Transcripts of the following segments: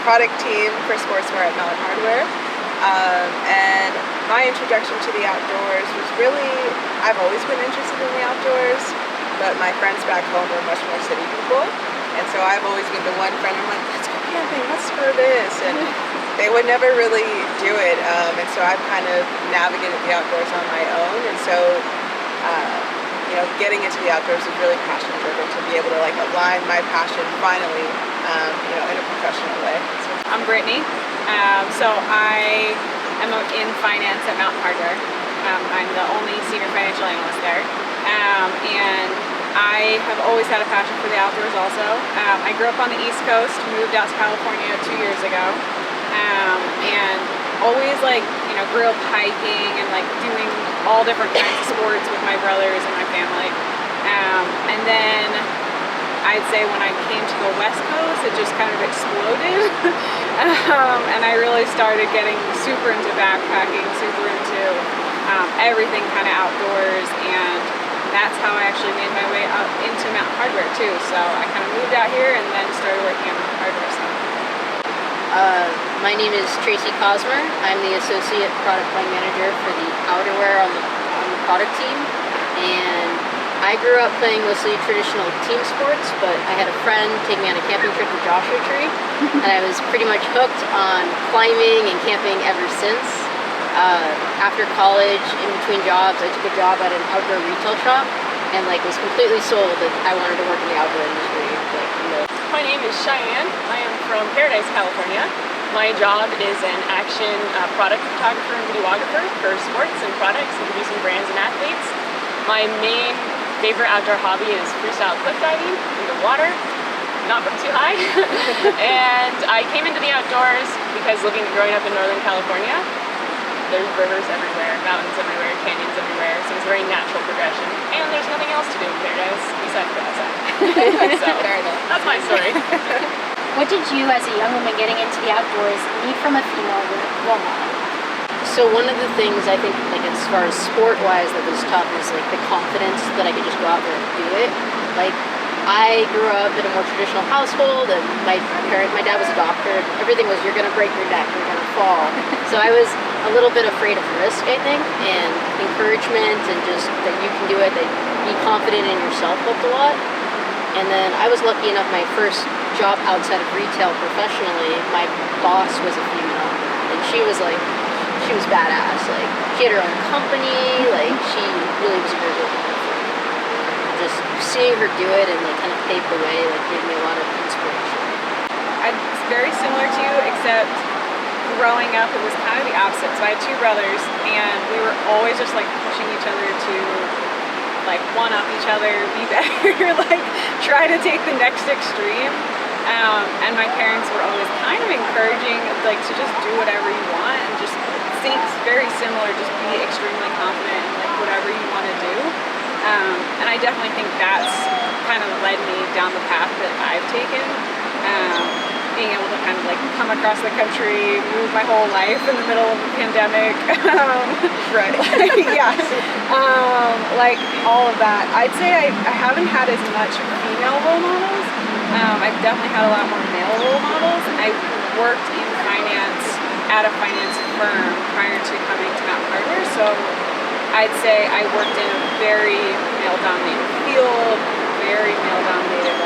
product team for sportswear at Mountain Hardwear. And my introduction to the outdoors was really, I've always been interested in the outdoors, but my friends back home were much more city people. And so I've always been the one friend, I'm like, let's go camping, let's go this. And they would never really do it. And so I've kind of navigated the outdoors on my own. And so, getting into the outdoors is really passion driven to be able to like align my passion finally, in a professional way. I'm Brittany. So I am in finance at Mountain Hardwear. I'm the only senior financial analyst there. And I have always had a passion for the outdoors also. I grew up on the East Coast, moved out to California 2 years ago. And always grew up hiking and doing all different kinds of sports with my brothers and my family. And then I'd say when I came to the West Coast, it just kind of exploded. And I really started getting super into backpacking, super into everything kind of outdoors. And that's how I actually made my way up into Mountain Hardwear too. So I kind of moved out here and then started working at Mountain Hardwear. So. My name is Traci. I'm the Associate Product Line Manager for the outerwear on the product team. And I grew up playing mostly traditional team sports, but I had a friend take me on a camping trip to Joshua Tree, and I was pretty much hooked on climbing and camping ever since. After college, in between jobs, I took a job at an outdoor retail shop and was completely sold that I wanted to work in the outdoor industry. My name is Cheyenne. I am from Paradise, California. My job is an action product photographer and videographer for sports and products, introducing brands and athletes. My main favorite outdoor hobby is freestyle cliff diving in the water, not from too high. And I came into the outdoors because growing up in Northern California, there's rivers everywhere, mountains everywhere, canyons everywhere, so it's a very natural progression. And there's nothing else to do in Paradise besides go outside. So that's my story. What did you, as a young woman getting into the outdoors, need from a female role model? So one of the things I think, as far as sport-wise, that was tough is the confidence that I could just go out there and do it. I grew up in a more traditional household, and my dad was a doctor. Everything was, you're going to break your neck, you're going to fall. So I was a little bit afraid of risk, I think, and encouragement and just that you can do it, that be confident in yourself helped a lot. And then I was lucky enough, my first job outside of retail professionally, my boss was a female, and she was badass. She had her own company, she really was a great role model for me. Just seeing her do it and kind of pave the way gave me a lot of inspiration. It's very similar to you, except growing up it was kind of the opposite. So I had two brothers and we were always just pushing each other to one up each other, be better, try to take the next extreme. And my parents were always kind of encouraging to just do whatever you want and just seems very similar, just be extremely confident in whatever you want to do. And I definitely think that's kind of led me down the path that I've taken. Being able to kind of come across the country, move my whole life in the middle of a pandemic. Right. Yeah. All of that. I'd say I haven't had as much female role models. I've definitely had a lot more male role models. I worked in finance at a finance firm prior to coming to Mountain Hardwear, so I'd say I worked in a very male-dominated field, very male-dominated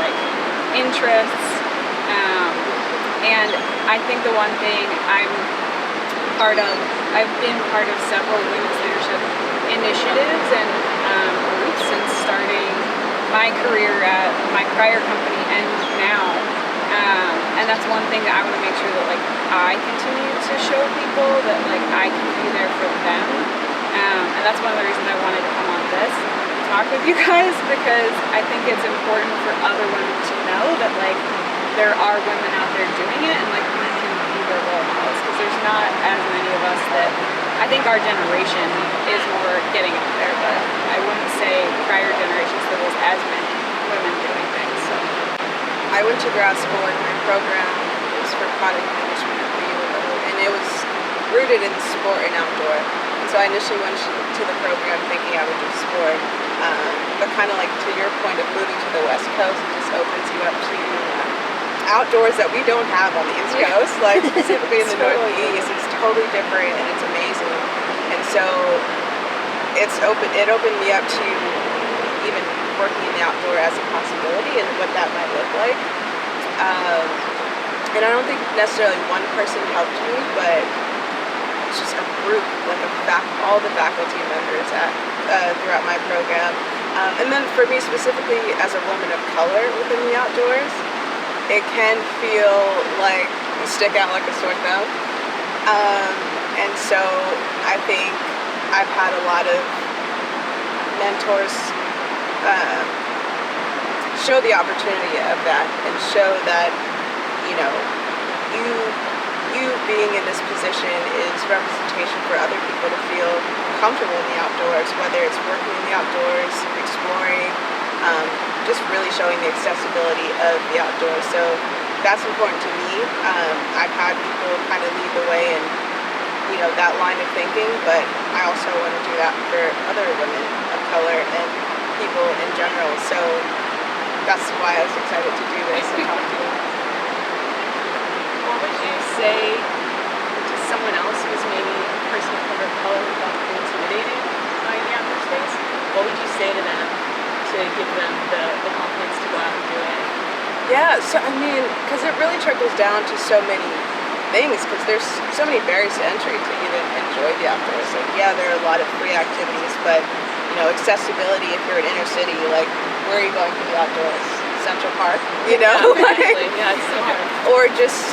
interests, and I think the one thing I've been part of several women's leadership initiatives and groups since starting my career at my prior company and now. And that's one thing that I want to make sure that I continue to show people that I can be there for them. And that's one of the reasons I wanted to come on this and talk with you guys, because I think it's important for other women to know that there are women out there doing it and we can be their role models, because there's not as many of us that I think our generation is more getting out there, but I wouldn't say prior generations there was as many women doing things. So I went to grad school and my program was for product management, and it was rooted in sport and outdoor. And so I initially went to the program thinking I would do sport, but kind of to your point of moving to the West Coast, it just opens you up to outdoors that we don't have on the East Coast, like specifically in the Totally. Northeast. It's totally different and it's amazing. And so it opened me up to even working in the outdoor as a possibility and what that might look like. And I don't think necessarily one person helped me, but it's just a group, like all the faculty members throughout my program. And then for me specifically, as a woman of color within the outdoors, it can feel like you stick out like a sore thumb. And so I think I've had a lot of mentors show the opportunity of that and show that, you know, you being in this position is representation for other people to feel comfortable in the outdoors, whether it's working in the outdoors, exploring, just really showing the accessibility of the outdoors. So that's important to me. I've had people kind of lead the way in, you know, that line of thinking, but I also want to do that for other women of color and people in general. So that's why I was excited to do this and talk to you. What would you say to someone else who's maybe a person of color who felt intimidated by the outdoor space? What would you say to them to give them the confidence to go out and do it? Yeah, so I mean, because it really trickles down to so many things, because there's so many barriers to entry to even enjoy the outdoors. Like, yeah, there are a lot of free activities, but, you know, accessibility, if you're in inner city, like, where are you going for the outdoors? Central Park, you know? Exactly. Yeah, it's so hard. Or just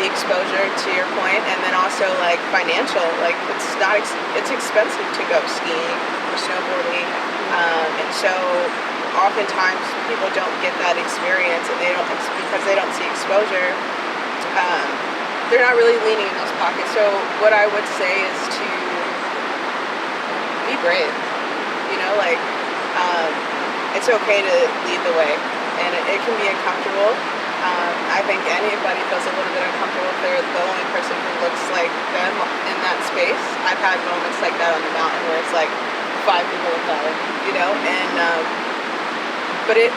the exposure, to your point, and then also, like, financial. Like, it's expensive to go skiing or snowboarding, and so oftentimes people don't get that experience, and it's because they don't see exposure. They're not really leaning in those pockets. So what I would say is to be brave. You know, like, it's okay to lead the way, and it can be uncomfortable. I think anybody feels a little bit uncomfortable if they're the only person who looks like them in that space. I've had moments like that on the mountain where it's like 5 people in color, you know, and but it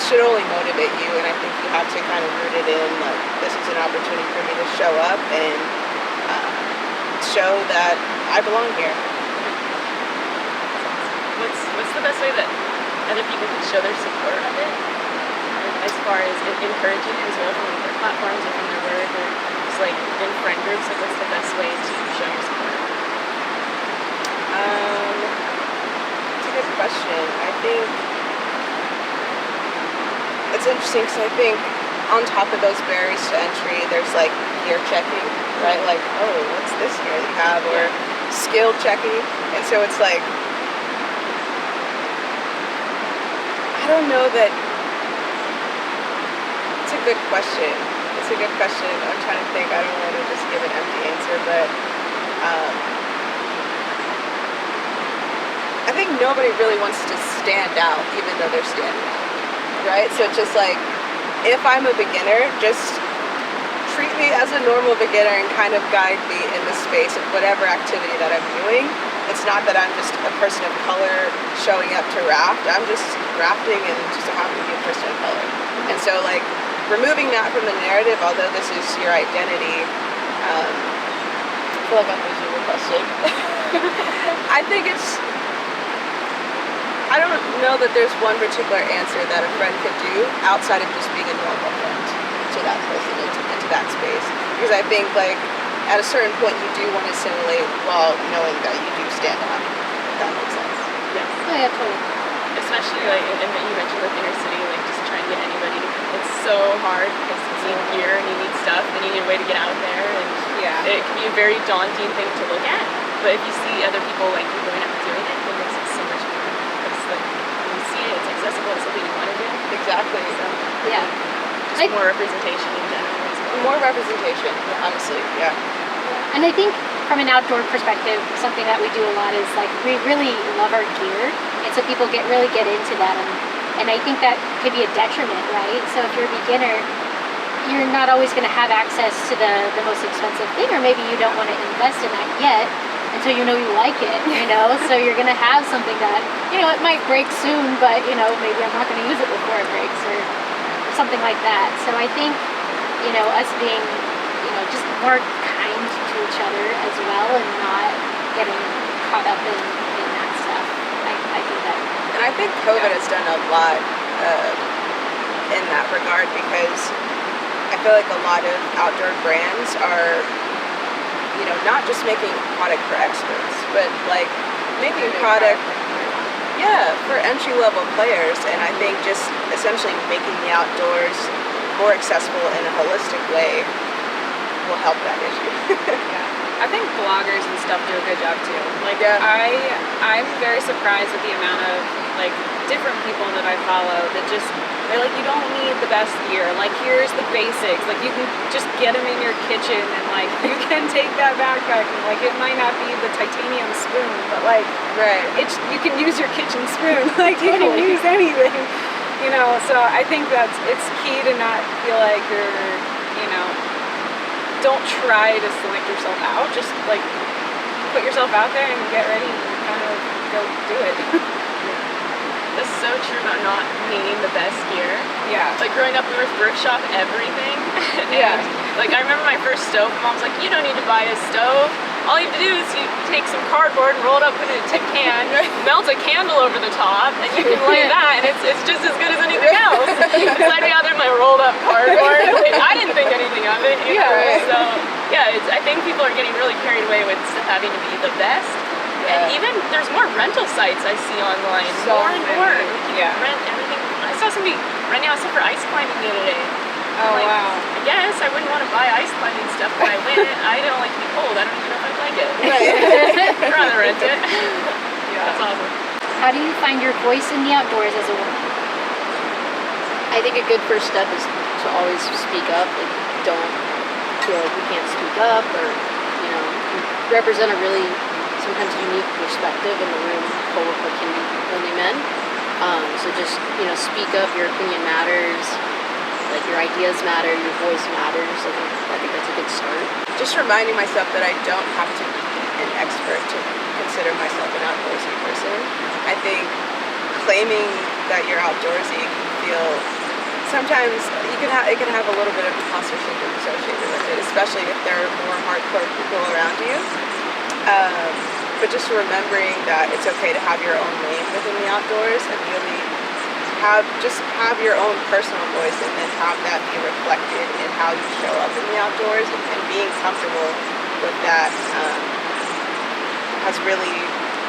should only motivate you, and I think you have to kind of root it in, like, this is an opportunity for me to show up and show that I belong here. What's the best way that other people can show their support of it? As far as encouraging it as well from like their platforms or from their work or just like in friend groups, like what's the best way to show your support? It's a good question. I think it's interesting because I think on top of those barriers to entry, there's like gear checking, right? Like, oh, what's this gear that you have? Or skill checking. And so it's like, I don't know that. It's a good question. It's a good question. I'm trying to think. I don't want to just give an empty answer, but I think nobody really wants to stand out, even though they're standing out, right? So it's just like, if I'm a beginner, just treat me as a normal beginner and kind of guide me in the space of whatever activity that I'm doing. It's not that I'm just a person of color showing up to raft. I'm just rafting and just happen to be a person of color. And so, like, removing that from the narrative, although this is your identity, I feel like I'm losing your question. I think I don't know that there's one particular answer that a friend could do outside of just being a normal friend to that person, into that space. Because I think, like, at a certain point you do want to assimilate while knowing that you do stand out, if that makes sense. Yes. Oh, yeah, totally. Especially like, and you mentioned like inner city, like just trying to get anybody. It's so hard because you need gear and you need stuff and you need a way to get out there, and it can be a very daunting thing to look at. But if you see other people like you going out and doing it, it makes it so much better. Because like when you see it, it's accessible. It's something you want to do. Exactly. So Yeah. just more representation in general as well. More representation, honestly, yeah. And I think from an outdoor perspective, something that we do a lot is like we really love our gear, and so people really get into that, and I think that could be a detriment, right? So if you're a beginner, you're not always going to have access to the most expensive thing, or maybe you don't want to invest in that yet until you know you like it, you know? So you're going to have something that, you know, it might break soon, but, you know, maybe I'm not going to use it before it breaks or something like that. So I think us being, just more kind to each other as well, and not getting caught up in that stuff. I think that. And I think COVID has done a lot in that regard, because I feel like a lot of outdoor brands are, not just making product for experts, but like making product, for entry-level players. And I think just essentially making the outdoors more accessible in a holistic way will help that issue. I think bloggers and stuff do a good job too. Like, I'm very surprised with the amount of like different people that I follow that they're like, you don't need the best gear. Like, here's the basics. Like, you can just get them in your kitchen, and like you can take that backpack, and like it might not be the titanium spoon, but like you can use your kitchen spoon. Like, you can use anything. So I think it's key to not feel like don't try to select yourself out. Just like put yourself out there and get ready and kind of go do it. That's so true about not needing the best gear. Yeah. Like, growing up, we were thrift shop everything. And like, I remember my first stove, Mom's like, you don't need to buy a stove. All you have to do is you take some cardboard and roll it up in a tin can, melt a candle over the top, and you can light that, and it's just as good as anything else. Because I'd be out there with my rolled up cardboard. I didn't think anything of it. So I think people are getting really carried away with stuff having to be the best. And even there's more rental sites I see online. So more and more. Yeah. Rent everything. I saw somebody renting out stuff for ice climbing the other day. Oh, like, wow. I guess I wouldn't want to buy ice climbing stuff when I went. I don't like to be cold. I don't even know if I'd like it. I'd rather rent it. That's awesome. How do you find your voice in the outdoors as a woman? I think a good first step is to always speak up. Like, don't feel like you can't speak up, or you represent a really sometimes unique perspective in a room full of what can be only men. So just speak up. Your opinion matters. Like, your ideas matter. Your voice matters. I think that's a good start. Just reminding myself that I don't have to be an expert to consider myself an outdoorsy person. I think claiming that you're outdoorsy can feel, sometimes it can have a little bit of imposter syndrome associated with it, especially if there are more hardcore people around you. But just remembering that it's okay to have your own lane within the outdoors, and really have your own personal voice, and then have that be reflected in how you show up in the outdoors, and being comfortable with that has really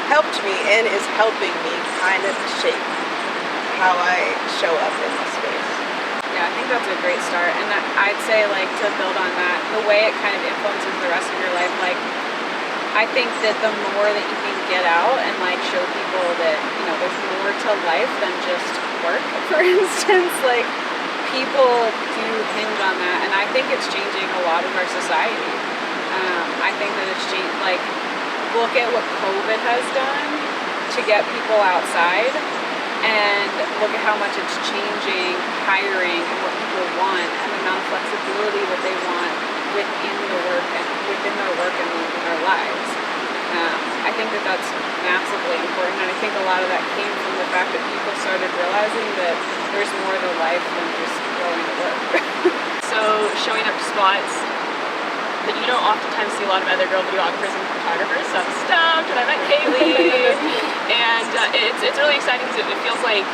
helped me, and is helping me kind of shape how I show up in this space. Yeah, I think that's a great start, and I'd say, like, to build on that, the way it kind of influences the rest of your life, like, I think that the more that you can get out and like show people that there's more to life than just work, for instance, like, people do hinge on that, and I think it's changing a lot of our society. I think that it's changed. Like, look at what COVID has done to get people outside, and look at how much it's changing hiring and what people want, and the amount of flexibility that they want within their work and in their lives. I think that that's massively important, and I think a lot of that came from the fact that people started realizing that there's more to life than just going to work. So, showing up to spots that you don't oftentimes see a lot of other girl videographers and photographers. So I'm stoked when I met Kailee, and it's really exciting because it feels like,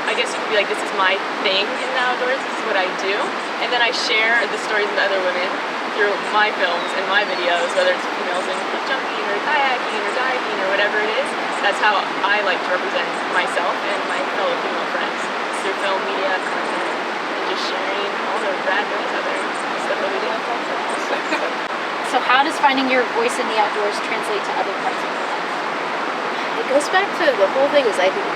I guess you could be like, this is my thing in the outdoors, this is what I do, and then I share the stories with other women through my films and my videos, whether it's females in cliff jumping or kayaking or diving or whatever it is. That's how I like to represent myself and my fellow female friends, through film, media, content, and just sharing all the rad things out there, stuff that we do. So how does finding your voice in the outdoors translate to other parts of your life? It goes back to the whole thing is, I think,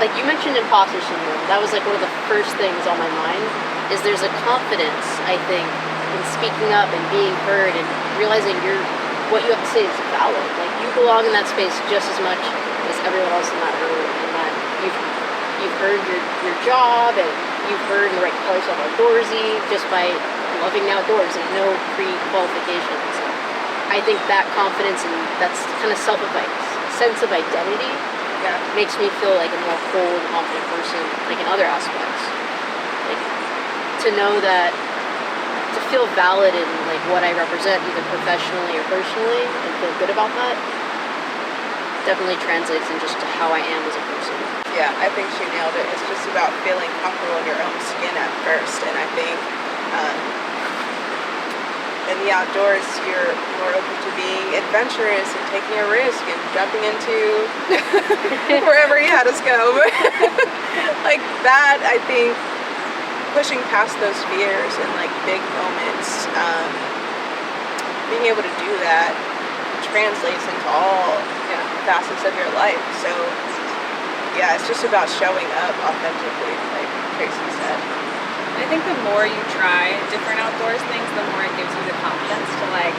like you mentioned imposter syndrome, that was like one of the first things on my mind, is there's a confidence, I think, in speaking up and being heard and realizing what you have to say is valid. Like, you belong in that space just as much as everyone else in that room, and that you've earned your job, and you've earned the right to call yourself outdoorsy just by loving the outdoors. There's no pre-qualifications. I think that confidence and that's kind of sense of identity makes me feel like a more whole and confident person, like in other aspects. Like, to know that to feel valid in like what I represent, either professionally or personally, and feel good about that, definitely translates in just to how I am as a person. Yeah, I think she nailed it. It's just about feeling comfortable in your own skin at first, and I think in the outdoors you're more open to being adventurous and taking a risk and jumping into wherever you had us go. Like that, I think pushing past those fears and like big moments, being able to do that translates into all facets of your life. So yeah, it's just about showing up authentically, like Traci said. I think the more you try different outdoors things, the more it gives you the confidence to like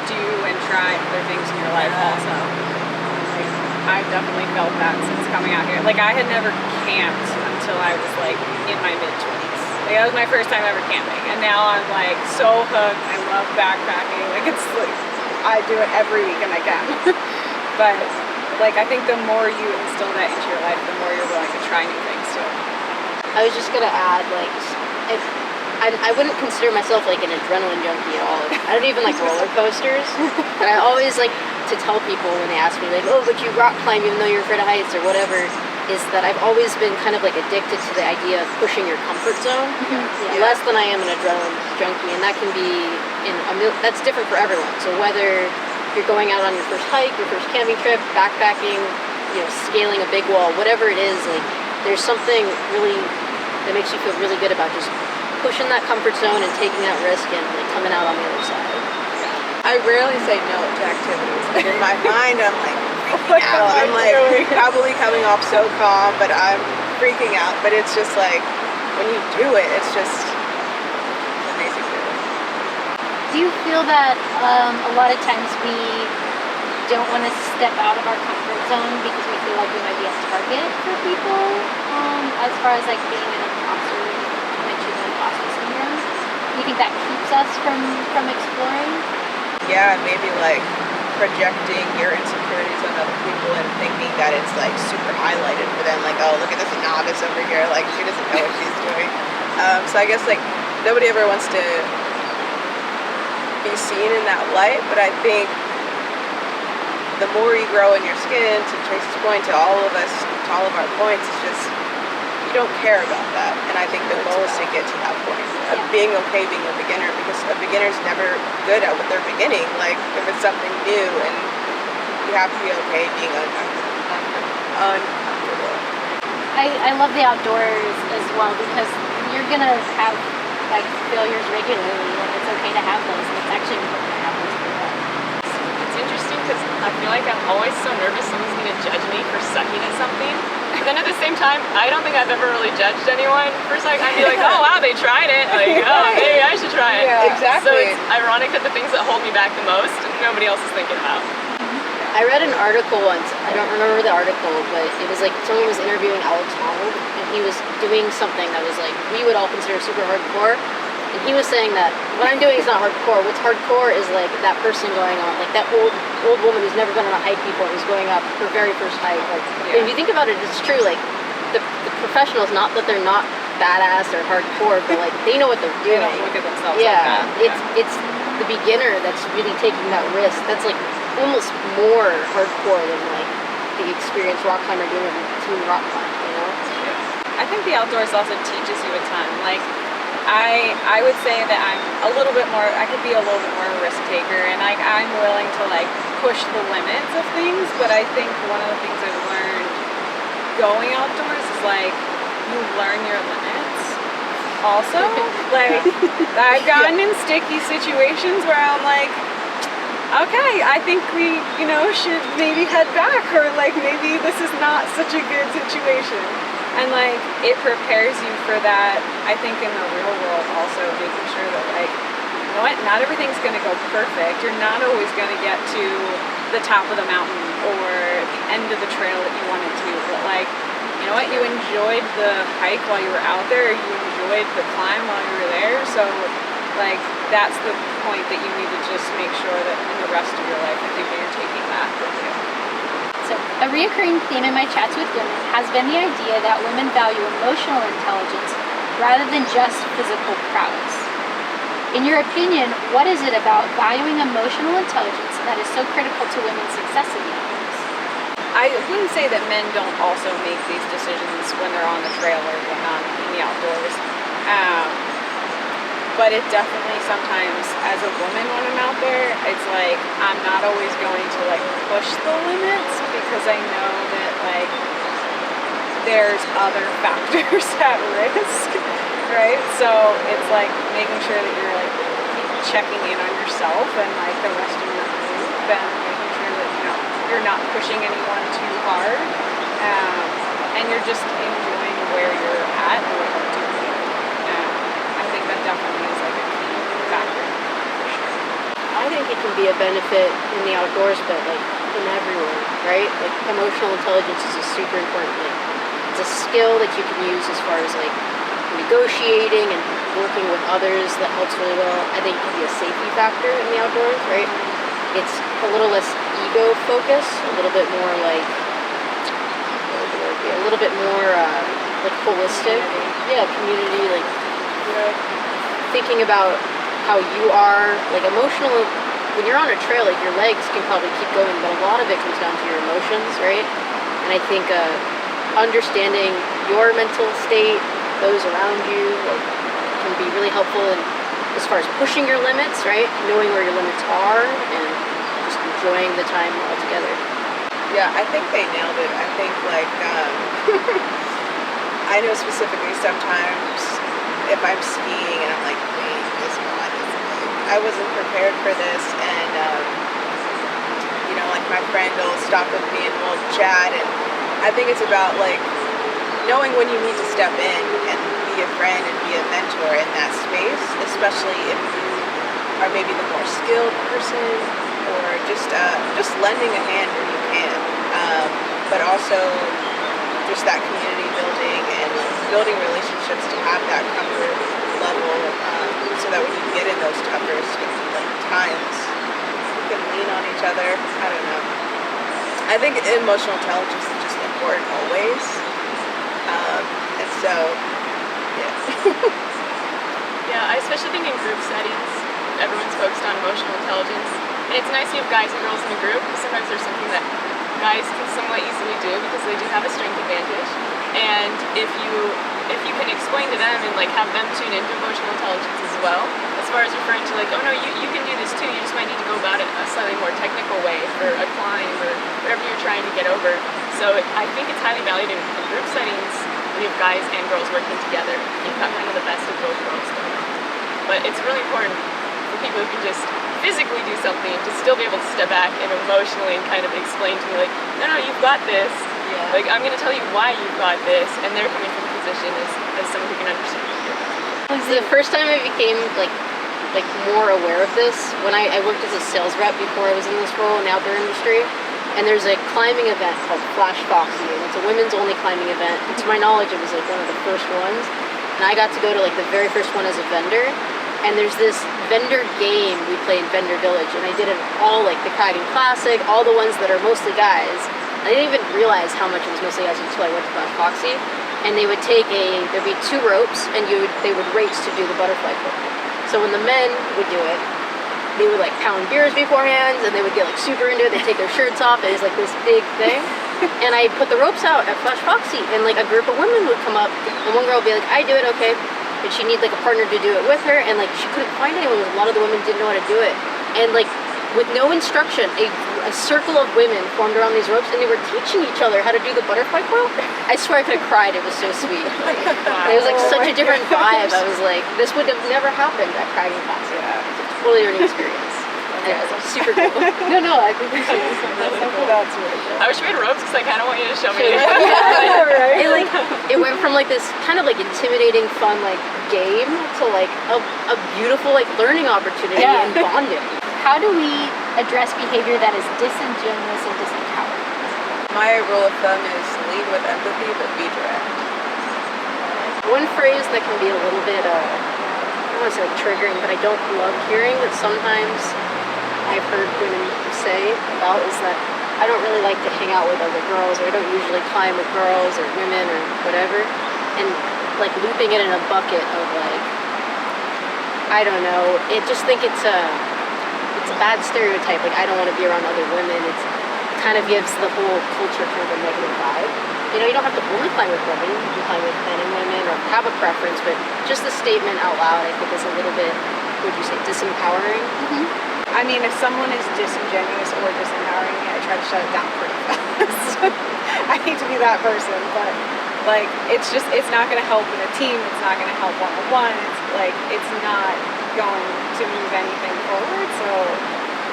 do and try other things in your life also. Like, I've definitely felt that since coming out here. Like I had never camped until I was like in my mid-20s. Like that was my first time ever camping, and now I'm like so hooked. I love backpacking. Like it's like I do it every weekend I can. But like I think the more you instill that into your life, the more you're willing to try new things too. I was just gonna add, like, I wouldn't consider myself like an adrenaline junkie at all. I don't even like roller coasters. And I always like to tell people when they ask me, like, oh, but you rock climb even though you're afraid of heights or whatever, is that I've always been kind of like addicted to the idea of pushing your comfort zone. Less than I am an adrenaline junkie, and that can be that's different for everyone. So whether you're going out on your first hike, your first camping trip, backpacking, scaling a big wall, whatever it is, like there's something really that makes you feel really good about just pushing that comfort zone and taking that risk and like coming out on the other side. I rarely say no to activities, but in my mind I'm like freaking out. I'm like probably coming off so calm, but I'm freaking out. But it's just like when you do it, it's just an amazing feeling. Do you feel that a lot of times we don't want to step out of our comfort zone because we feel like we might be a target for people, as far as like being an imposter, you mentioned imposter syndrome? Do you think that keeps us from exploring? Yeah, maybe like projecting your insecurities on other people and thinking that it's like super highlighted for them, like, oh, look at this novice over here, like she doesn't know what she's doing. So I guess like nobody ever wants to be seen in that light, but I think the more you grow in your skin, to Traci's point, to all of us, to all of our points, it's just you don't care about that. And I think the goal is to get to that point of being okay being a beginner, because a beginner's never good at what they're beginning. Like if it's something new, and you have to be okay being uncomfortable. I love the outdoors as well, because you're gonna have like failures regularly, and it's okay to have those, and it's actually important to have those for that. It's interesting because I feel like I'm always so nervous someone's going to judge me for sucking at something. But then at the same time, I don't think I've ever really judged anyone for sucking. I'd be like, oh wow, they tried it. Like, oh, maybe I should try it. Yeah, exactly. So it's ironic that the things that hold me back the most, nobody else is thinking about. I read an article once, I don't remember the article, but it was like someone was interviewing Alex Honnold, and he was doing something that was like we would all consider super hardcore. And he was saying that what I'm doing is not hardcore. What's hardcore is like that person going on, like that old woman who's never been on a hike before, who's going up her very first hike. Like, if you think about it, it's true. Like the professionals, not that they're not badass or hardcore, but like they know what they're doing. They don't look at themselves like that. It's the beginner that's really taking that risk. That's like almost more hardcore than like the experienced rock climber doing a routine rock climb. I think the outdoors also teaches you a ton. Like I would say that I'm a little bit more, I could be a little bit more risk taker, and like I'm willing to like push the limits of things, but I think one of the things I've learned going outdoors is like you learn your limits also. Like I've gotten in sticky situations where I'm like, okay, I think we, should maybe head back, or like maybe this is not such a good situation. And like it prepares you for that, I think, in the real world also, making sure that like, you know what, not everything's gonna go perfect. You're not always gonna get to the top of the mountain or the end of the trail that you wanted to, but like, you know what, you enjoyed the hike while you were out there, you enjoyed the climb while you were there, so like that's the point that you need to just make sure that in the rest of your life, I think that you're taking that with you. So, a reoccurring theme in my chats with women has been the idea that women value emotional intelligence rather than just physical prowess. In your opinion, what is it about valuing emotional intelligence that is so critical to women's success in the outdoors? I wouldn't say that men don't also make these decisions when they're on the trail or whatnot in the outdoors. But it definitely sometimes, as a woman when I'm out there, it's like I'm not always going to like push the limits because I know that like there's other factors at risk, right? So it's like making sure that you're like checking in on yourself and like the rest of your group and making sure that you're not pushing anyone too hard, and you're just enjoying where you're at and what you're doing. I think that definitely is like a key factor for sure. I think it can be a benefit in the outdoors, but like in everywhere, right? Like emotional intelligence is a super important. Like it's a skill that you can use as far as like negotiating and working with others that helps really well. I think it can be a safety factor in the outdoors, right? It's a little less ego focus, a little bit more like a little bit more like holistic. Yeah, community, like thinking about how you are, like emotional. When you're on a trail, like your legs can probably keep going, but a lot of it comes down to your emotions, right? And I think understanding your mental state, those around you, like, can be really helpful in, as far as pushing your limits, right? Knowing where your limits are and just enjoying the time all together. Yeah, I think they nailed it. I think like I know specifically sometimes if I'm skiing and I'm like, wait, this mod is I wasn't prepared for this, and like my friend will stop with me and we'll chat, and I think it's about like knowing when you need to step in and be a friend and be a mentor in that space, especially if you are maybe the more skilled person, or just lending a hand where you can, but also just that community building and building relationships to have that comfort level, so that when you get in those tougher like times, you can lean on each other. I don't know. I think emotional intelligence is just important always, and so yeah. Yeah, I especially think in group settings, everyone's focused on emotional intelligence, and it's nice you have guys and girls in a group, because sometimes there's something that guys can somewhat easily do because they do have a strength advantage, and if you can explain to them and like have them tune into emotional intelligence as well, as far as referring to like, oh no, you can do this too, you just might need to go about it a slightly more technical way for a climb or whatever you're trying to get over. So I think it's highly valued in group settings. We have guys and girls working together. You've got kind of the best of both worlds going on. But it's really important for people who can just physically do something to still be able to step back and emotionally and kind of explain to me like, no, you've got this. Yeah. Like, I'm going to tell you why you've got this, and they're coming from a position as someone who can understand you. The first time I became like more aware of this, when I worked as a sales rep before I was in this role in the outdoor industry, and there's a climbing event called Flash Foxy, and it's a women's only climbing event. And to my knowledge, it was like one of the first ones, and I got to go to like the very first one as a vendor. And there's this vendor game we play in Vendor Village, and I did it all, like the Kraken Classic, all the ones that are mostly guys. I didn't even realize how much it was mostly guys until I went to Flash Foxy. And they would there'd be 2 ropes, and they would race to do the butterfly flip. So when the men would do it, they would like pound beers beforehand, and they would get like super into it. They'd take their shirts off. It was like this big thing. And I put the ropes out at Flash Foxy, and like a group of women would come up, and one girl would be like, I do it, okay. But she needed like a partner to do it with her, and like she couldn't find anyone because a lot of the women didn't know how to do it. And like with no instruction, a circle of women formed around these ropes, and they were teaching each other how to do the butterfly coil. I swear I could have cried. It was so sweet. Like, it was like such a different vibe. I was like, this would have never happened at Kraken Class. Yeah, it's a totally learning experience. Yeah, it was super cool. No, I think we should. That's really cool. I wish we had ropes because I kind of want you to show me. Yeah, right. It went from like this kind of like intimidating, fun like game to like a beautiful like learning opportunity and bonding. How do we address behavior that is disingenuous and disempowering? My rule of thumb is lead with empathy, but be direct. One phrase that can be a little bit, I don't want to say like triggering, but I don't love hearing, that sometimes I've heard women say about, is that I don't really like to hang out with other girls, or I don't usually climb with girls or women or whatever, and like looping it in a bucket of like I don't know. I just think it's a bad stereotype. Like, I don't want to be around other women. It kind of gives the whole culture kind of a negative vibe. You know, you don't have to only climb with women. You can climb with men and women or have a preference, but just the statement out loud, I think, is a little bit, would you say, disempowering? I mean, if someone is disingenuous or disempowering me, I try to shut it down pretty fast. I hate to be that person, but like, it's not going to help in a team. It's not going to help one-on-one. It's not going to move anything forward. So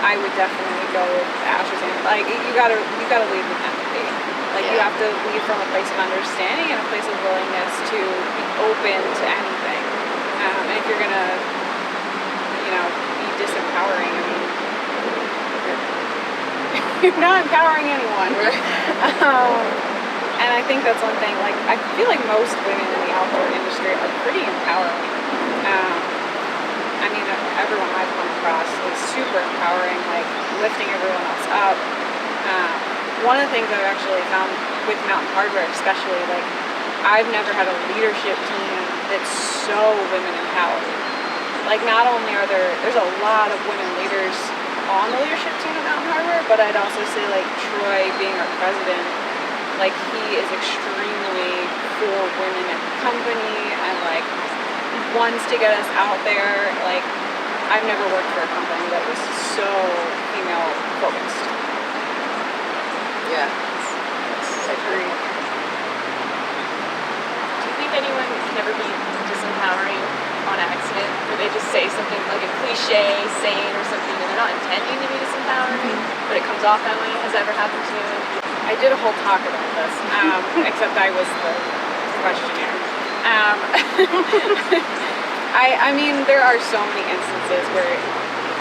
I would definitely go with Ash's answer. Like, you gotta lead with empathy. Like, you have to lead from a place of understanding and a place of willingness to be open to anything. And if you're gonna, be disempowering, I mean, you're not empowering anyone. And I think that's one thing. Like, I feel like most women in the outdoor industry are pretty empowering. I mean, everyone I've come across is super empowering, like lifting everyone else up. One of the things I've actually found with Mountain Hardwear especially, like, I've never had a leadership team that's so women empowered. Like, not only there's a lot of women leaders on the leadership team at Mountain Hardwear, but I'd also say, like, Troy being our president, like, he is extremely for women at the company and, like, wants to get us out there. Like, I've never worked for a company that was so female focused. Yeah. I agree. Do you think anyone can ever be disempowering on accident, where they just say something like a cliche saying or something and they're not intending to be disempowering, but it comes off that way? Has that ever happened to you? I did a whole talk about this, except I was the questionnaire. I mean, there are so many instances where,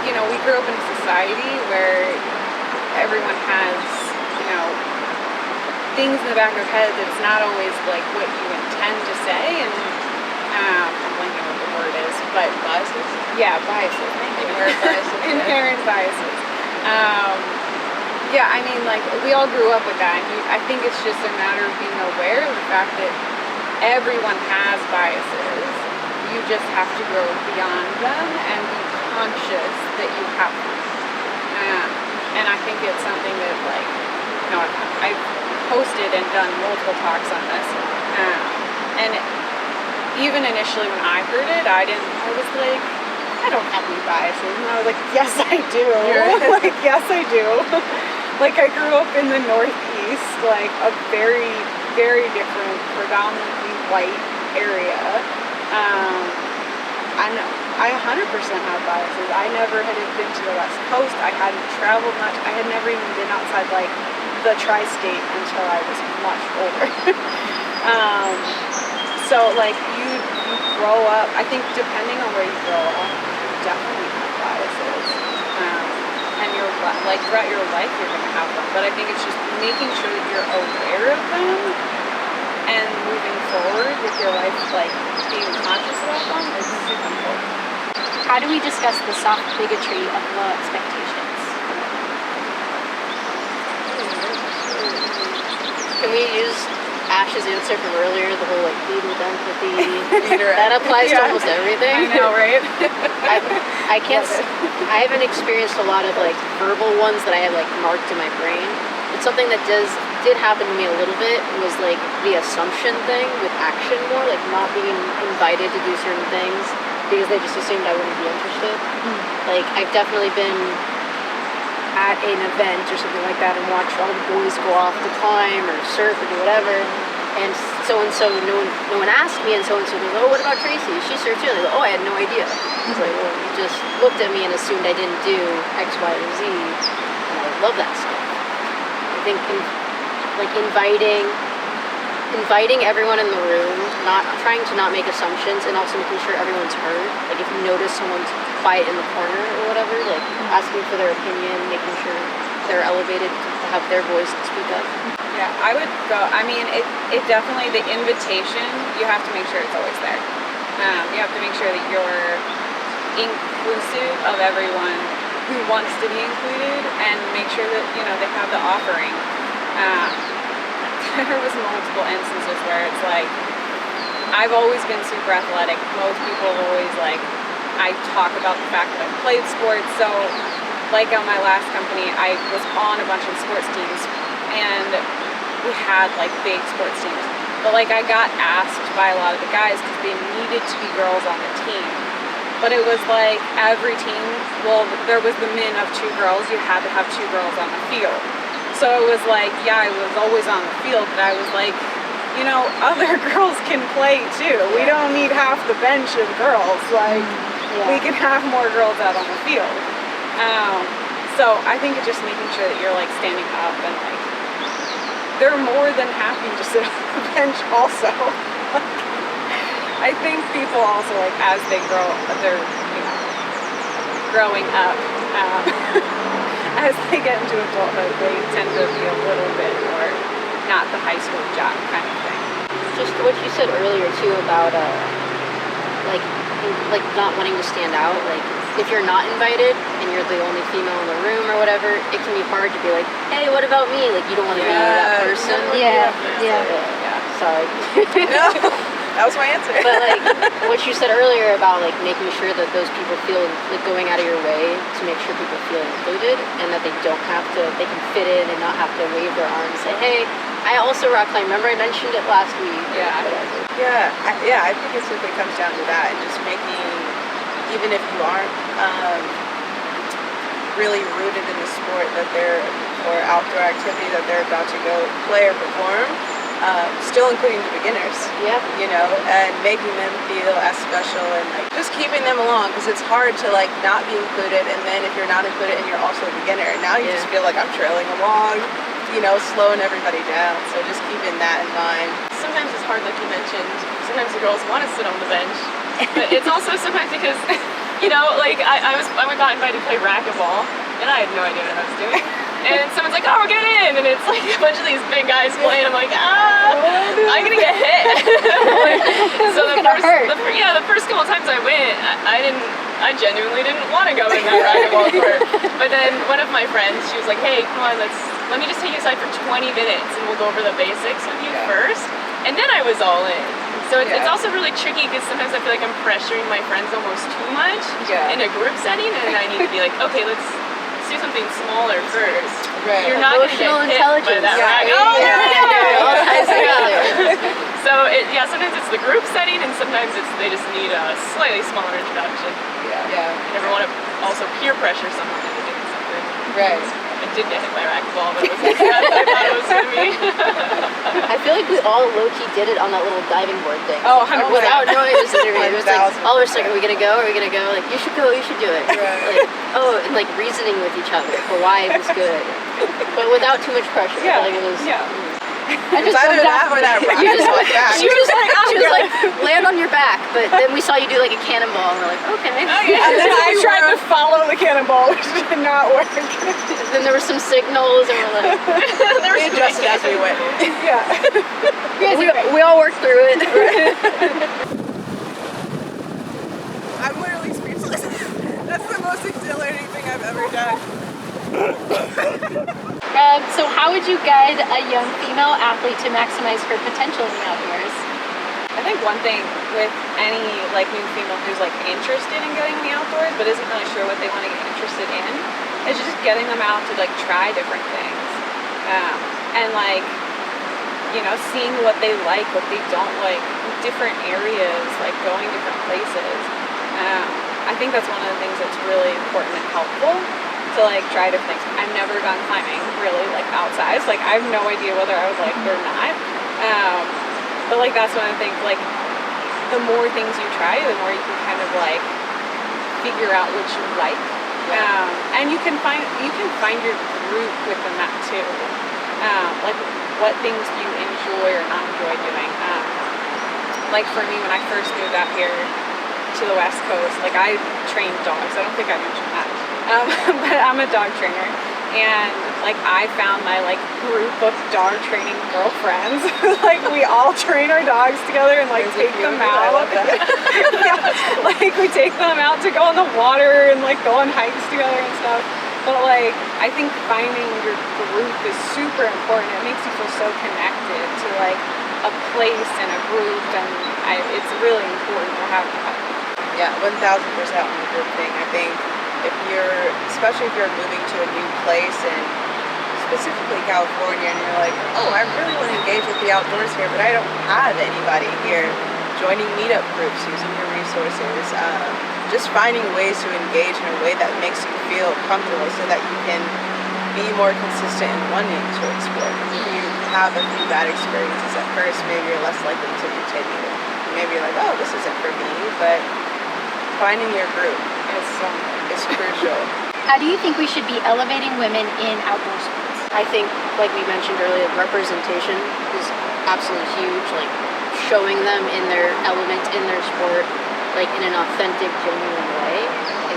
we grew up in a society where everyone has, things in the back of their head that's not always like what you intend to say, and I'm blanking what the word is, but Biases? Yeah, biases. Thank you. Inherent biases. Inherent biases. Yeah, I mean, like, we all grew up with that, and I think it's just a matter of being aware of the fact that everyone has biases. You just have to go beyond them and be conscious that you have them. And I think it's something that, like, I've hosted and done multiple talks on this. And even initially when I heard it, I was like, I don't have any biases. And I was like, yes, I do. Like, yes, I do. Like, I grew up in the Northeast, like a very, very different, predominantly white area. I 100% have biases. I never had been to the West Coast. I hadn't traveled much. I had never even been outside, like, the tri-state until I was much older. So, like, you grow up, I think depending on where you grow up, you definitely have biases. And you're, like, throughout your life you're going to have them. But I think it's just making sure that you're aware of them and moving forward with your life, like, being conscious about them is super important. How do we discuss the soft bigotry of low expectations? Can we use Ash's answer from earlier, the whole, like, lead with empathy? That applies to almost everything. I know, right? I can't, I haven't experienced a lot of, like, verbal ones that I have, like, marked in my brain. But something that did happen to me a little bit was, like, the assumption thing with action more, like not being invited to do certain things because they just assumed I wouldn't be interested. Like, I've definitely been at an event or something like that and watched all the boys go off to climb or surf or do whatever, and so no one asked me, and so-and-so goes, oh, what about Traci? She surfed too. And they go, oh, I had no idea. It's like, well, you just looked at me and assumed I didn't do X, Y, or Z, and I love that stuff. I think inviting everyone in the room, not trying to not make assumptions, and also making sure everyone's heard. Like, if you notice someone's quiet in the corner or whatever, like asking for their opinion, making sure they're elevated to have their voice to speak up. Yeah, I would go, I mean, it definitely, the invitation, you have to make sure it's always there. You have to make sure that you're inclusive of everyone who wants to be included, and make sure that, they have the offering. There was multiple instances where it's like, I've always been super athletic. Most people have always, like, I talk about the fact that I've played sports. So like on my last company, I was on a bunch of sports teams, and we had like big sports teams. But like I got asked by a lot of the guys because they needed to be girls on the team. But it was like every team, well, there was the min of 2 girls, you had to have 2 girls on the field. So it was like, yeah, I was always on the field, but I was like, you know, other girls can play too. We don't need half the bench of girls. Like, we can have more girls out on the field. So I think it's just making sure that you're like standing up and like, they're more than happy to sit on the bench also. I think people also, like, as they grow, they're, you know, growing up, as they get into adulthood, they tend to be a little bit more not the high school jock kind of thing. Just what you said earlier too about like not wanting to stand out. Like if you're not invited and you're the only female in the room or whatever, it can be hard to be like, hey, what about me? Like you don't want to be that person. Yeah. Sorry. No, that was my answer. But like what you said earlier about like making sure that those people feel like going out of your way to make sure people feel included and that they don't have to, they can fit in and not have to wave their arms and say, hey, I also rock climb. Remember I mentioned it last week? Yeah. Whatever. I think it simply comes down to that, and just making, even if you aren't really rooted in the sport that they're, or outdoor activity that they're about to go play or perform, still including the beginners, you know, and making them feel as special and like just keeping them along, because it's hard to like not be included, and then if you're not included and you're also a beginner, now you just feel like I'm trailing along, you know, slowing everybody down. So just keeping that in mind. Sometimes it's hard, like you mentioned. Sometimes the girls want to sit on the bench, but it's also sometimes because, you know, like I got invited to play racquetball, and I had no idea what I was doing. And someone's like, oh, get in! And it's like a bunch of these big guys playing. I'm like, I'm gonna get hit. So the first couple times I went, I genuinely didn't want to go in that racquetball court. But then one of my friends, she was like, hey, come on, let me just take you aside for 20 minutes and we'll go over the basics with you first. And then I was all in. So it's also really tricky because sometimes I feel like I'm pressuring my friends almost too much in a group setting, and I need to be like, okay, let's do something smaller first. Right. You're not going to get hit by that racket. So sometimes it's the group setting, and sometimes they just need a slightly smaller introduction. Yeah. You never want to also peer pressure someone into doing something. Right. I did get hit by a racquetball, but it wasn't as bad as I thought it was going to be. I feel like we all low-key did it on that little diving board thing. Oh, 100%. Without knowing it was literally, it was like, all of us like, are we gonna go? Are we gonna go? Like, you should go, you should do it. Right. Like, and like reasoning with each other for why it was good. But without too much pressure. Yeah. Like it was I It was either that or that rock. You just walked back. she was like, land on your back, but then we saw you do like a cannonball and we're like, okay. And then I tried to follow the cannonball, which did not work. And then there were some signals and we're like, We adjusted as we went. Yeah. we all worked through it. I'm literally speechless. That's the most exhilarating thing I've ever done. So how would you guide a young female athlete to maximize her potential in the outdoors? I think one thing with any like new female who's like interested in getting in the outdoors but isn't really sure what they want to get interested in is just getting them out to like try different things, and like, you know, seeing what they like, what they don't like, different areas, like going different places. I think that's one of the things that's really important and helpful, to like try different things. I've never gone climbing really like outside, so like I have no idea whether I would like it or not. But like that's one of the things, like the more things you try, the more you can kind of like figure out what you like. And you can find your group within that too. Like what things do you enjoy or not enjoy doing. Like for me, when I first moved out here to the West Coast, like I trained dogs. I don't think I mentioned that. But I'm a dog trainer, and like I found my like group of dog training girlfriends. Like we all train our dogs together and like take them out. Like we take them out to go on the water and like go on hikes together and stuff. But like I think finding your group is super important. It makes you feel so connected to like a place and a group, and it's really important to have that. Yeah, 1000% on the group thing. I think especially if you're moving to a new place and specifically California, and you're like, oh, I really want to engage with the outdoors here, but I don't have anybody here. Joining meetup groups, using your resources, just finding ways to engage in a way that makes you feel comfortable so that you can be more consistent in wanting to explore. If you have a few bad experiences at first, maybe you're less likely to continue. Maybe you're like, oh, this isn't for me, but finding your group is crucial. How do you think we should be elevating women in outdoor sports? I think, like we mentioned earlier, representation is absolutely huge. Like showing them in their element, in their sport, like in an authentic, genuine way,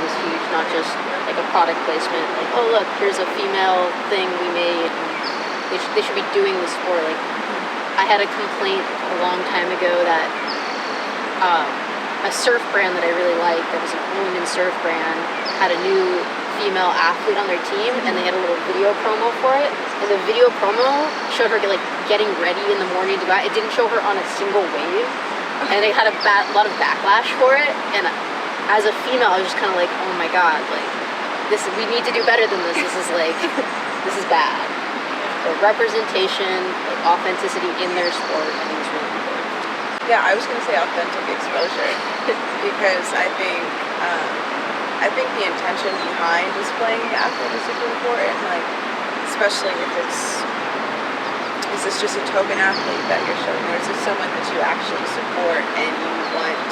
is huge. Not just like a product placement. Like, oh look, here's a female thing we made. They should be doing the sport. Like, I had a complaint a long time ago that a surf brand that I really liked, that was a women's surf brand, had a new female athlete on their team, and they had a little video promo for it. And the video promo showed her like getting ready in the morning to go out. It didn't show her on a single wave, and they had a lot of backlash for it. And as a female, I was just kind of like, oh my god, like this, we need to do better than this. This is like, this is bad. So representation, like authenticity in their sport, I think is really important. Yeah, I was going to say authentic exposure because I think the intention behind displaying the athlete is super important. Like, especially if is this just a token athlete that you're showing, or is this someone that you actually support and you want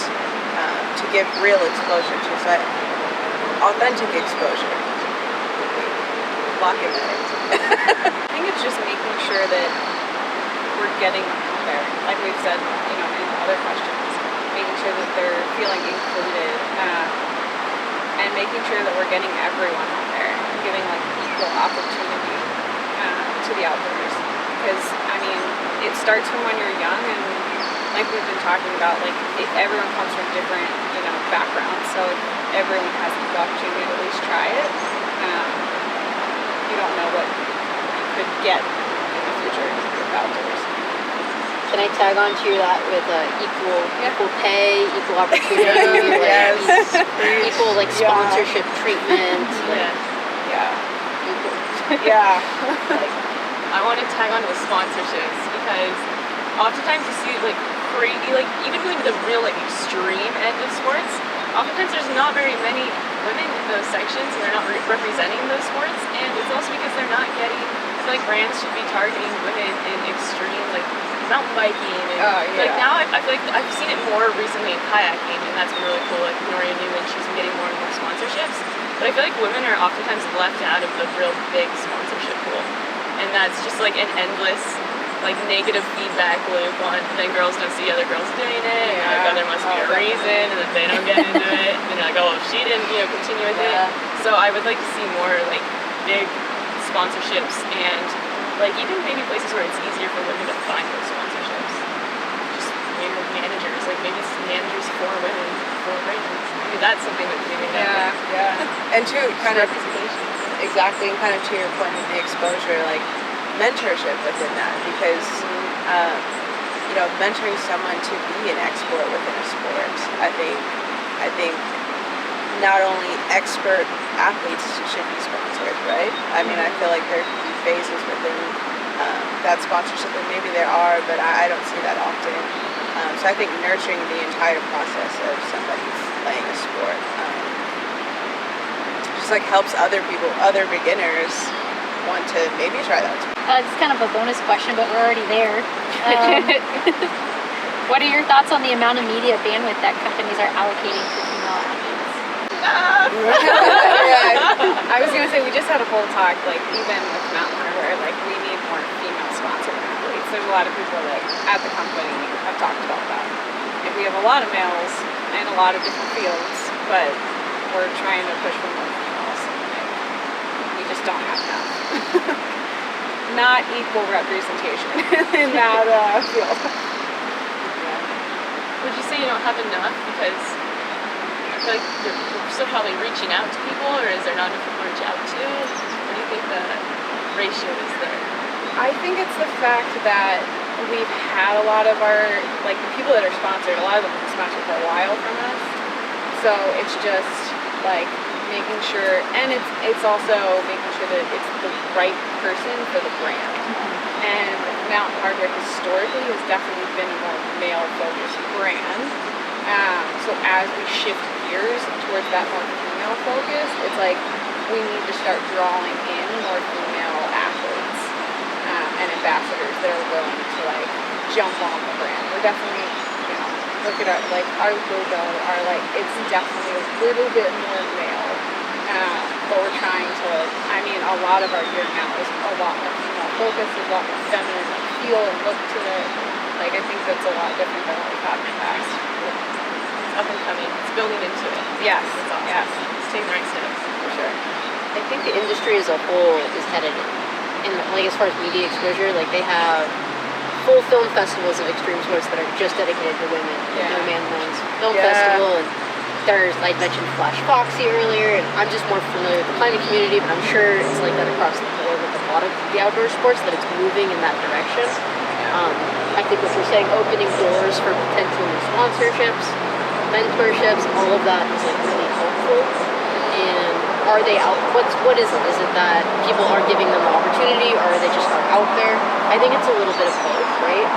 to give real exposure to? So, authentic exposure. Lock in that. I think it's just making sure that we're getting them out there, like we've said, in other questions, making sure that they're feeling included, and making sure that we're getting everyone out there, giving like equal opportunity to the outdoors. Because it starts from when you're young, and like we've been talking about, like everyone comes from different backgrounds, so if everyone has the opportunity to at least try it, you don't know what you could get in the future with outdoors. Can I tag on to that with equal pay, equal opportunity, Yes. equal like sponsorship treatment? Yeah. I want to tag on to the sponsorships because oftentimes you see like crazy, like even going to the real like extreme end of sports, oftentimes there's not very many women in those sections and they're not representing those sports, and it's also because they're not getting, I feel like brands should be targeting women in extreme like mountain biking and like now I feel like I've seen it more recently in kayaking, and that's been really cool. Like Noria Newman, she's been getting more and more sponsorships, but I feel like women are oftentimes left out of the real big sponsorship pool, and that's just like an endless like negative feedback loop on, then girls don't see other girls doing it, and like, oh, there must be a reason, and then they don't get into it, and they're like, oh, well, she didn't continue with it. So I would like to see more like big sponsorships, and like even maybe places where it's easier for women to find those sponsorships. Just maybe with managers, like maybe it's managers for women for brands. Maybe that's something that maybe And to kind of exactly, and kind of to your point with the exposure, like mentorship within that, because mentoring someone to be an expert within a sport, I think not only expert athletes should be sponsored, right? I feel like there could be phases within that sponsorship, and maybe there are, but I don't see that often. So I think nurturing the entire process of somebody playing a sport just like helps other people, other beginners want to maybe try that too. It's kind of a bonus question, but we're already there. What are your thoughts on the amount of media bandwidth that companies are allocating to female athletes? I was gonna say, we just had a whole talk, like even with Mountain Hardwear, like we need more female sponsored athletes. There's a lot of people that at the company have talked about that. And we have a lot of males in a lot of different fields, but we're trying to push for more females. We just don't have enough. Not equal representation in that field. Would you say you don't have enough because I feel like you're still probably reaching out to people, or is there not enough people to reach out to? What do you think the ratio is there? I think it's the fact that we've had a lot of our, like the people that are sponsored, a lot of them have been sponsored for a while from us. So it's just like making sure, and it's also making sure that it's the right person for the brand. And Mountain Hardwear historically has definitely been a more male-focused brand. So as we shift gears towards that more female focus, it's like we need to start drawing in more female athletes and ambassadors that are willing to like jump on the brand. We're definitely, look at our logo, it's definitely a little bit more male. But we're trying to, a lot of our gear now is a lot more female focused, a lot more feminine feel and look to it. Like, I think that's a lot different than what we've had in the past. It's up and coming. It's building into it. Yes, It's awesome. yes, It's taking the right steps. for sure. I think the industry as a whole is headed in like as far as media exposure, like they have full film festivals of extreme sports that are just dedicated to women. Yeah. No Man Men's Film Yeah. Festival, and there's, I mentioned Flash Foxy earlier, and I'm just more familiar with the climbing community, but I'm sure it's like that across the board with a lot of the outdoor sports, that it's moving in that direction. I think what you're saying, opening doors for potential new sponsorships, mentorships, all of that is like really helpful. And are they out? What is it? Is it that people aren't giving them the opportunity, or are they just not out there? I think it's a little bit of both, right?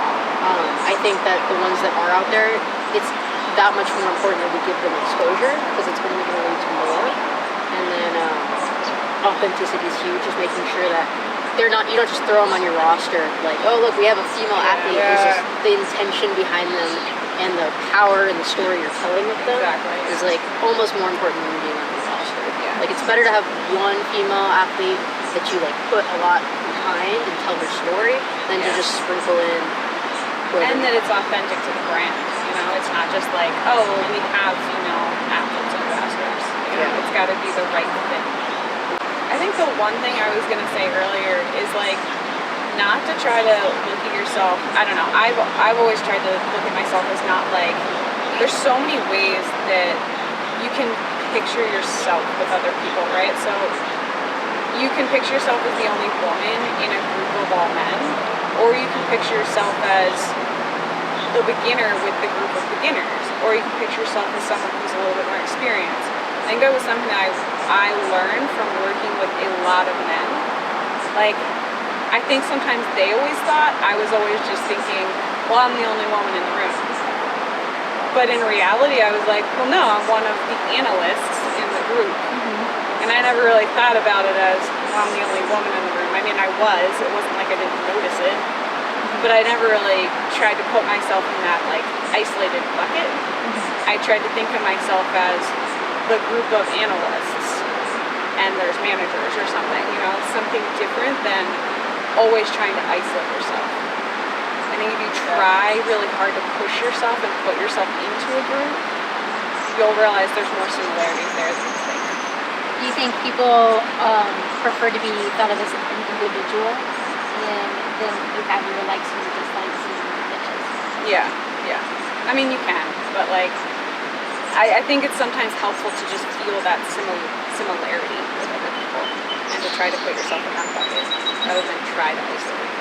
I think that the ones that are out there, it's that much more important that we give them exposure, because it's only going to lead to more. And then authenticity is huge, just making sure that they're not, you don't just throw them on your roster like, oh look, we have a female athlete. Yeah. It's just the intention behind them and the power and the story you're telling with them Exactly. is like almost more important than being on your roster. Yeah. Like, it's better to have one female athlete that you like put a lot behind and tell their story than to Yeah. just sprinkle in whoever. And that it's authentic to the brand. It's not just like, oh, well, we have female athletes and ambassadors. Yeah. It's got to be the right fit. I think the one thing I was gonna say earlier is like not to try to look at yourself. I don't know. I've always tried to look at myself as not like. There's so many ways that you can picture yourself with other people, right? So you can picture yourself as the only woman in a group of all men, or you can picture yourself as the beginner with the group of beginners, or you can picture yourself as someone who's a little bit more experienced. I think that was something that I learned from working with a lot of men. Like, I think sometimes they always thought I was always just thinking, well, I'm the only woman in the room. But in reality, I was like, well, no, I'm one of the analysts in the group. And I never really thought about it as, well, I'm the only woman in the room. I was. It wasn't like I didn't notice it. But I never really tried to put myself in that, like, isolated bucket. I tried to think of myself as the group of analysts, and there's managers or something, something different than always trying to isolate yourself. I think if you try really hard to push yourself and put yourself into a group, you'll realize there's more similarities there than you think. Do you think people prefer to be thought of as an individual and then you have your likes and your dislikes and your bitches? Yeah. You can, but like, I think it's sometimes helpful to just feel that similarity with other people and to try to put yourself in that bucket rather than try to isolate.